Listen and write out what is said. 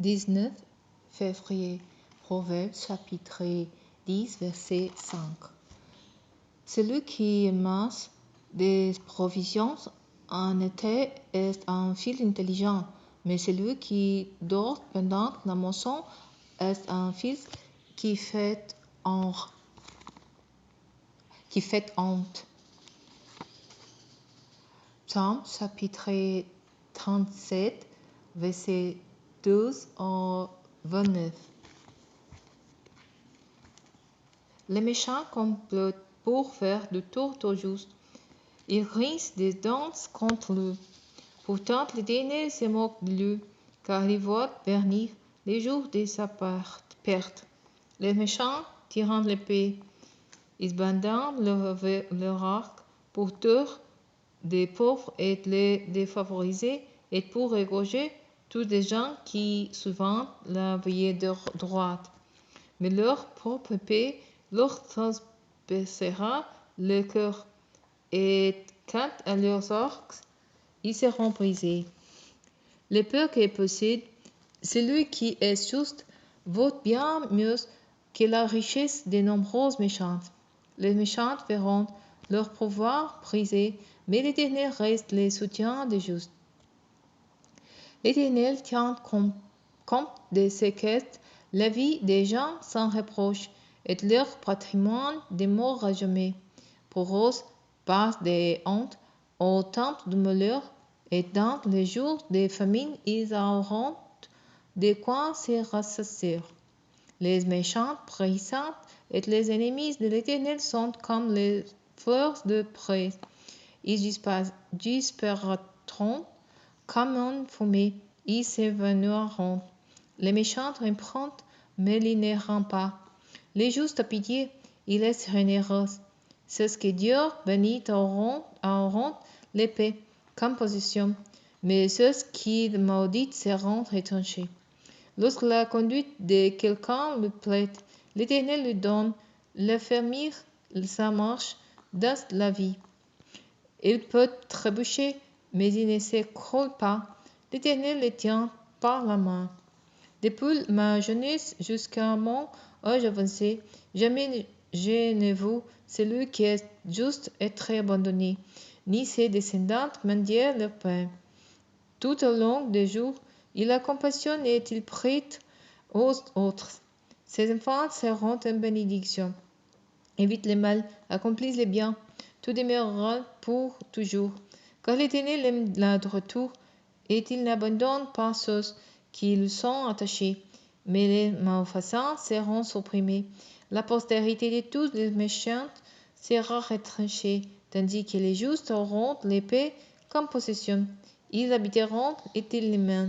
19 février, Proverbe chapitre 10, verset 5. Celui qui amasse des provisions en été est un fils intelligent, mais celui qui dort pendant la moisson est un fils qui fait honte. Psaume chapitre 37, verset 12 au 29. Les méchants complotent pour faire du tort au juste. Ils risquent des dents contre lui. Pourtant, l'Éternel se moque de lui, car il voit venir les jours de sa perte. Les méchants tirant l'épée, ils bandent leur arc pour tuer des pauvres et les défavorisés et pour égorger tous les gens qui suivent la voie droite. Mais leur propre épée leur transpercera le cœur, et quant à leurs arcs, ils seront brisés. Le peu que possède celui qui est juste vaut bien mieux que la richesse des nombreuses méchantes. Les méchantes verront leur pouvoir brisé, mais l'Éternel reste le soutien des justes. L'Éternel tient compte de ce qu'est la vie des gens sans reproche, et leur patrimoine demeure à jamais. Pour eux passe des hontes au temple du malheur, et dans les jours de famine, ils auront de quoi se rassasier. Les méchants puissants et les ennemis de l'Éternel sont comme les fleurs de près. Ils disparaîtront comme une fumée, ils s'évanouiront. Les méchants empruntent, mais ils n'iront pas. Les justes à pitié, il est généreux. Ceux que Dieu bénit auront l'épée comme possession, mais ceux qui le maudissent seront retranchés. Lorsque la conduite de quelqu'un lui plaît, l'Éternel lui donne l'affermir sa marche dans la vie. Il peut trébucher, mais il ne s'écroule pas. L'Éternel le tient par la main. Depuis ma jeunesse jusqu'à mon âge avancé, jamais je n'ai vu celui qui est juste être abandonné, ni ses descendants mendier leur pain. Tout au long des jours, il a compassion et il prête aux autres. Ses enfants seront une bénédiction. Évite le mal, accomplis le bien, tout demeurera pour toujours. Car l'Éternel aime la droiture, et il n'abandonne pas ceux qui lui sont attachés. Mais les malfaisants seront supprimés. La postérité de tous les méchants sera retranchée, tandis que les justes auront l'épée comme possession. Ils habiteront éternellement.